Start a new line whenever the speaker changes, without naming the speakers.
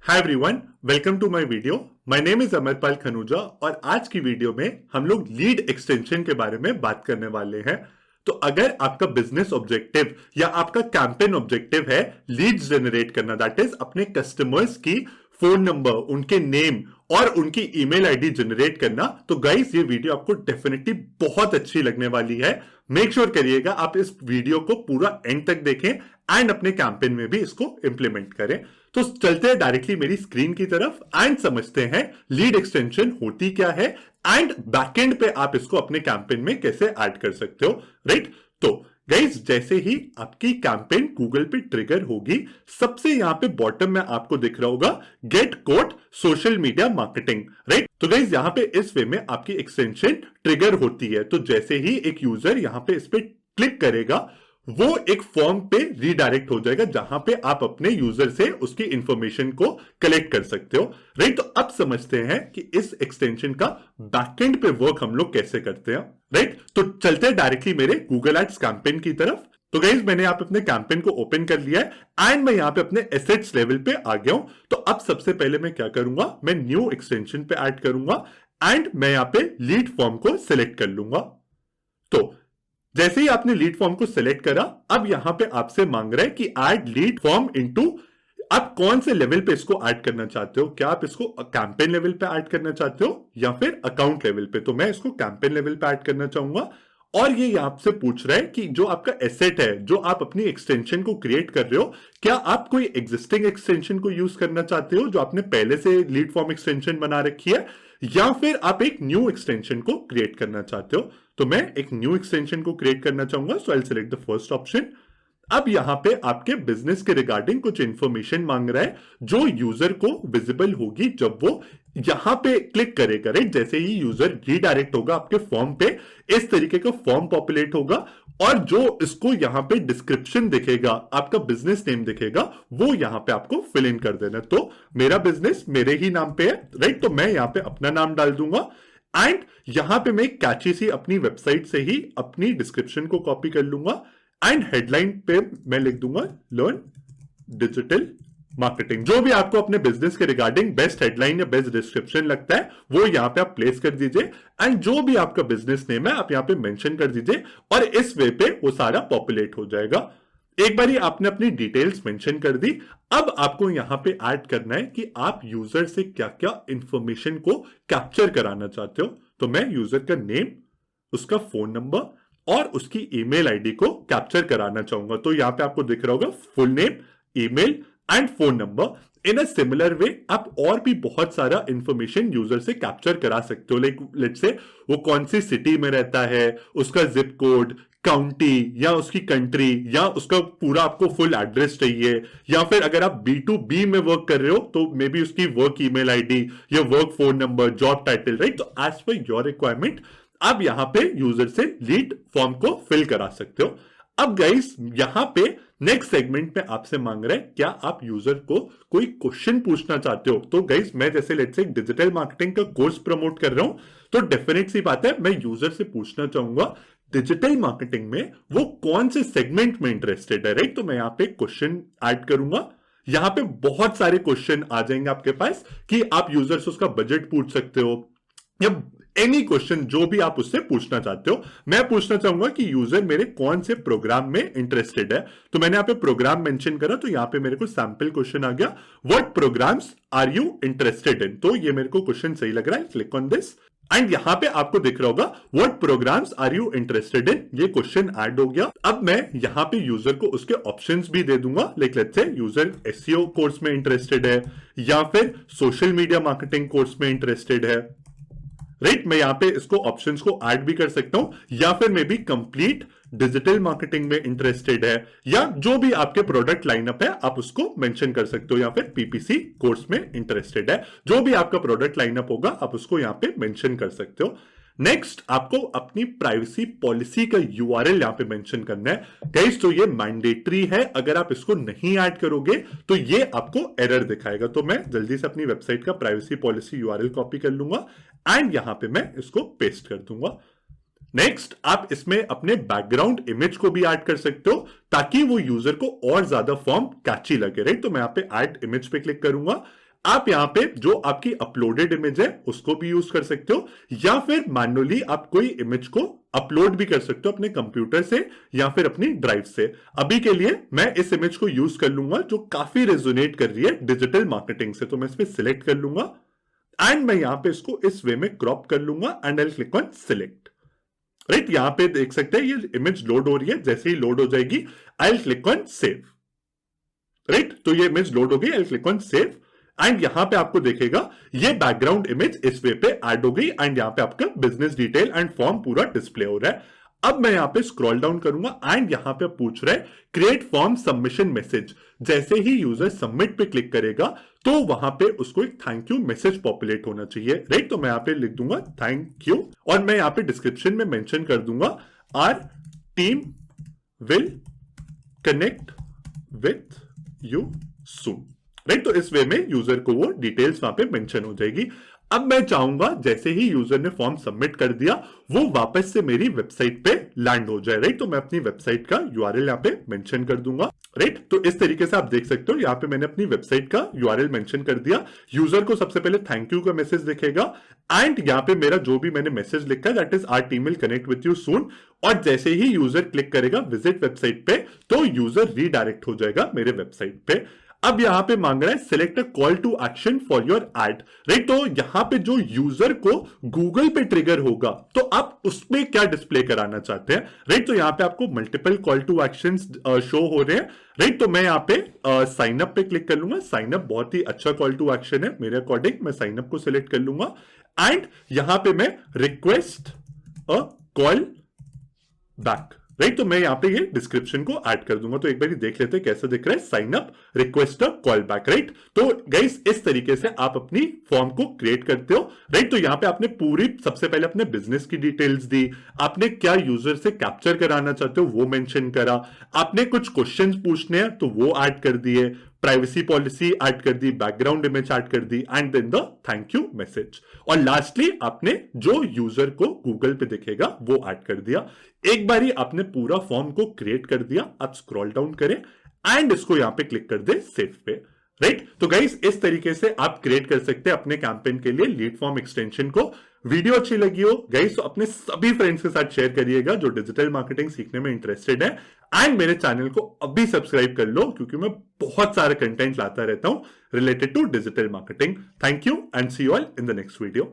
Hi everyone, welcome to my video. My name is Amarpal Khanuja और आज की वीडियो में हम लोग लीड एक्सटेंशन के बारे में बात करने वाले हैं। तो अगर आपका बिजनेस ऑब्जेक्टिव या आपका कैंपेन ऑब्जेक्टिव है लीड्स जनरेट करना, दैट इज अपने कस्टमर्स की फोन नंबर, उनके नेम और उनकी ईमेल आईडी जनरेट करना, तो गाइस ये वीडियो आपको डेफिनेटली बहुत अच्छी लगने वाली है। मेक श्योर करिएगा आप इस वीडियो को पूरा एंड तक देखें एंड अपने कैंपेन में भी इसको इंप्लीमेंट करें। तो चलते हैं डायरेक्टली मेरी स्क्रीन की तरफ एंड समझते हैं लीड एक्सटेंशन होती क्या है एंड बैकएंड पे आप इसको अपने कैंपेन में कैसे ऐड कर सकते हो, राइट। तो गाइस जैसे ही आपकी कैंपेन गूगल पे ट्रिगर होगी, सबसे यहां पे बॉटम में आपको दिख रहा होगा gate code social media marketing, right. तो गाइस यहां पे इस वे में आपकी एक्सटेंशन ट्रिगर होती है। तो जैसे ही एक यूजर यहां पे इस पे क्लिक करेगा, वो एक फॉर्म पे रीडायरेक्ट हो जाएगा जहां पे आप अपने यूजर से उसकी इंफॉर्मेशन को कलेक्ट कर सकते हो, राइट। तो अब समझते हैं कि इस एक्सटेंशन का बैकएंड पे वर्क हम लोग कैसे करते हैं, राइट। तो चलते हैं डायरेक्टली मेरे गूगल एड्स कैंपेन की तरफ। तो गाइस मैंने यहाँ पे अपने कैंपेन को ओपन कर लिया है एंड मैं यहाँ पे अपने एसेट्स लेवल पे आ गया हूं। तो अब सबसे पहले मैं क्या करूंगा, मैं न्यू एक्सटेंशन पे ऐड करूंगा एंड मैं यहाँ पे लीड फॉर्म को सिलेक्ट कर लूंगा। तो जैसे ही आपने लीड फॉर्म को सिलेक्ट करा, अब यहां पे आपसे मांग रहा है कि ऐड लीड फॉर्म इनटू, आप कौन से लेवल पे इसको ऐड करना चाहते हो। क्या आप इसको कैंपेन लेवल पे ऐड करना चाहते हो या फिर अकाउंट लेवल पे। तो मैं इसको कैंपेन लेवल पे ऐड करना चाहूंगा। और ये आपसे पूछ रहा है कि जो आपका एसेट है, जो आप अपनी एक्सटेंशन को क्रिएट कर रहे हो, क्या आप कोई एग्जिस्टिंग एक्सटेंशन को यूज करना चाहते हो जो आपने पहले से लीड फॉर्म एक्सटेंशन बना रखी है, या फिर आप एक न्यू एक्सटेंशन को क्रिएट करना चाहते हो। तो मैं एक न्यू एक्सटेंशन को क्रिएट करना चाहूंगा, so I select the first option. अब यहां पे आपके बिजनेस के रिगार्डिंग कुछ इंफॉर्मेशन मांग रहा है जो यूजर को विजिबल होगी जब वो यहां पे क्लिक करेगा, राइट। जैसे ही यूजर रीडायरेक्ट होगा आपके फॉर्म पे, इस तरीके का फॉर्म पॉपुलेट होगा और जो इसको यहां पे डिस्क्रिप्शन दिखेगा, आपका बिजनेस नेम दिखेगा, वो यहां पे आपको फिल इन कर देना। तो मेरा बिजनेस मेरे ही नाम पे है, राइट। तो मैं यहां पे अपना नाम डाल दूंगा एंड यहां पे मैं कैची सी अपनी वेबसाइट से ही अपनी डिस्क्रिप्शन को कॉपी कर लूंगा एंड हेडलाइन पे मैं लिख दूंगा लर्न डिजिटल मार्केटिंग। जो भी आपको अपने बिजनेस के रिगार्डिंग बेस्ट हेडलाइन या बेस्ट डिस्क्रिप्शन लगता है वो यहां पे आप प्लेस कर दीजिए एंड जो भी आपका बिजनेस नेम है आप यहां पे मेंशन कर दीजिए और इस वे पे वो सारा पॉपुलेट हो जाएगा। एक बार आपने अपनी डिटेल्स मेंशन कर दी, अब आपको यहां पे ऐड करना है कि आप यूजर से क्या क्या इंफॉर्मेशन को कैप्चर कराना चाहते हो। तो मैं यूजर का नेम, उसका फोन नंबर और उसकी ईमेल आईडी को कैप्चर कराना चाहूंगा। तो यहां पे आपको दिख रहा होगा full name, email and phone number. In a similar way आप और भी बहुत सारा इंफॉर्मेशन यूजर से कैप्चर करा सकते हो। लाइक लेट्स से वो कौन सी सिटी में रहता है, उसका जिप कोड, काउंटी या उसकी कंट्री, या उसका पूरा आपको फुल एड्रेस चाहिए, या फिर अगर आप B2B में वर्क कर रहे हो तो मे बी उसकी वर्क ईमेल आईडी या work phone number, job title, right. तो एज पर योर रिक्वायरमेंट आप यहां पे यूजर से लीड फॉर्म को फिल करा सकते हो। अब गाइस यहां पे नेक्स्ट सेगमेंट में आपसे मांग रहा है क्या आप यूजर को कोई क्वेश्चन पूछना चाहते हो। तो गाइस मैं जैसे लेट्स से डिजिटल मार्केटिंग का कोर्स प्रमोट कर रहा हूं, तो डेफिनेट सी बात है मैं यूजर से पूछना चाहूंगा डिजिटल मार्केटिंग में वो कौन से सेगमेंट में इंटरेस्टेड है, राइट। तो मैं यहां पे क्वेश्चन ऐड करूंगा। यहां पे बहुत सारे क्वेश्चन आ जाएंगे आपके पास कि आप यूजर से उसका बजट पूछ सकते हो या एनी क्वेश्चन जो भी आप उससे पूछना चाहते हो। मैं पूछना चाहूंगा कि यूजर मेरे कौन से प्रोग्राम में इंटरेस्टेड है। तो मैंने यहां पे प्रोग्राम मेंशन करा, तो यहां पे मेरे को सैंपल क्वेश्चन आ गया, what programmes are you interested in. तो ये मेरे को क्वेश्चन सही लग रहा है, क्लिक ऑन दिस एंड यहां पे आपको दिख रहा होगा what programmes are you interested in. ये क्वेश्चन ऐड हो गया। अब मैं यहां पे यूजर को उसके ऑप्शंस भी दे दूंगा। Like let's say user SEO course में इंटरेस्टेड है या फिर सोशल मीडिया मार्केटिंग कोर्स में इंटरेस्टेड है, राइट। मैं यहां पे इसको ऑप्शंस को ऐड भी कर सकता हूं, या फिर may be complete digital marketing में इंटरेस्टेड है, या जो भी आपके प्रोडक्ट लाइनअप है आप उसको मेंशन कर सकते हो, या फिर पीपीसी कोर्स में इंटरेस्टेड है। जो भी आपका प्रोडक्ट लाइनअप होगा आप उसको यहां पे मेंशन कर सकते हो। नेक्स्ट आपको अपनी प्राइवेसी पॉलिसी का यूआरएल यहां पे मेंशन करना है। गाइस तो ये मैंडेटरी है, अगर आप इसको नहीं ऐड करोगे तो ये आपको एरर दिखाएगा। तो मैं जल्दी से अपनी वेबसाइट का प्राइवेसी पॉलिसी यूआरएल कॉपी कर लूंगा एंड यहां पे मैं इसको पेस्ट कर दूंगा। नेक्स्ट आप इसमें अपने बैकग्राउंड इमेज को भी ऐड कर सकते हो ताकि वो यूजर को और ज्यादा फॉर्म कैची लगे, राइट। तो मैं यहां पे ऐड इमेज पे क्लिक करूंगा आप यहां पे जो आपकी अपलोडेड इमेज है उसको भी यूज कर सकते हो, या फिर मैन्युअली आप कोई इमेज को अपलोड भी कर सकते हो अपने कंप्यूटर से या फिर अपनी ड्राइव से। अभी के लिए मैं इस इमेज को यूज कर लूंगा जो काफी रेजोनेट कर रही है डिजिटल मार्केटिंग से, तो मैं इस पर सिलेक्ट कर लूंगा एंड मैं यहां पे इसको इस वे में क्रॉप कर लूंगा and I click on select. Right, यहां पे देख सकते हैं ये इमेज लोड हो रही है, जैसे ही लोड हो जाएगी I click on save. Right, तो ये इमेज लोड हो गई, I click on save and यहां पे आपको देखेगा ये बैकग्राउंड इमेज इस वे पे ऐड हो गई एंड यहां पे आपका बिजनेस डिटेल एंड फॉर्म पूरा डिस्प्ले हो रहा है। अब मैं यहां पे स्क्रॉल डाउन करूंगा एंड यहां पे पूछ रहा है क्रिएट फॉर्म सबमिशन मैसेज। जैसे ही यूजर सबमिट पे क्लिक करेगा तो वहां पे उसको एक थैंक यू मैसेज पॉपुलेट होना चाहिए। राइट, तो मैं यहां पे लिख दूंगा थैंक यू और मैं यहां पे डिस्क्रिप्शन में मेंशन कर दूंगा our team will connect with you soon. Right, तो इस वे में यूजर को वो डिटेल्स वहां पे मेंशन हो जाएगी। अब मैं चाहूंगा जैसे ही यूजर ने फॉर्म सबमिट कर दिया वो वापस से मेरी वेबसाइट पे लैंड हो जाए। राइट, तो मैं अपनी वेबसाइट का यूआरएल यहाँ पे मेंशन कर दूंगा। राइट, तो इस तरीके से आप देख सकते हो यहाँ पे मैंने अपनी वेबसाइट का यूआरएल मेंशन कर दिया। यूजर को सबसे पहले थैंक यू का मैसेज दिखेगा एंड यहाँ पे मेरा जो भी मैंने मैसेज लिखा है that is our team will connect with you soon, और जैसे ही यूजर क्लिक करेगा विजिट वेबसाइट पे तो यूजर रीडायरेक्ट हो जाएगा मेरे वेबसाइट पे। अब यहां पे मांग रहा है select a call to action for your ad. Right, तो यहां पे जो यूजर को गूगल पे ट्रिगर होगा तो आप उसमें क्या डिस्प्ले कराना चाहते हैं। राइट, तो यहां पे आपको multiple call to action show हो रहे हैं। राइट, तो मैं यहां पे साइन अप पे क्लिक कर लूंगा। साइन अप बहुत ही अच्छा कॉल टू एक्शन है मेरे अकॉर्डिंग, मैं साइन अप को सिलेक्ट कर लूंगा एंड यहां पे मैं request a call back. Right, तो मैं यहां पे ये डिस्क्रिप्शन को ऐड कर दूंगा। तो एक बार देख लेते हैं कैसा दिख रहा है, sign up request a call back. Right, तो गाइस इस तरीके से आप अपनी फॉर्म को क्रिएट करते हो। राइट, तो यहां पे आपने पूरी सबसे पहले अपने बिजनेस की डिटेल्स दी, आपने क्या यूजर से कैप्चर कराना चाहते हो वो मेंशन करा, आपने कुछ क्वेश्चंस पूछने हैं तो वो ऐड कर दिए, प्राइवेसी पॉलिसी ऐड कर दी, बैकग्राउंड इमेज ऐड कर दी and then the thank you message, और लास्टली आपने जो यूजर को गूगल पे दिखेगा वो ऐड कर दिया। एक बार ही आपने पूरा फॉर्म को क्रिएट कर दिया। आप स्क्रॉल डाउन करें एंड इसको यहां पे क्लिक कर दे सेव पे। राइट, तो गाइस इस तरीके से आप क्रिएट कर सकते हैं अपने कैंपेन के लिए लीड फॉर्म एक्सटेंशन को। वीडियो अच्छी लगी हो गाइस तो अपने सभी फ्रेंड्स के साथ शेयर करिएगा जो डिजिटल मार्केटिंग सीखने में इंटरेस्टेड है, एंड मेरे चैनल को अभी सब्सक्राइब कर लो क्योंकि मैं बहुत सारे कंटेंट लाता रहता हूं related to digital marketing. Thank you and see you all in the next video.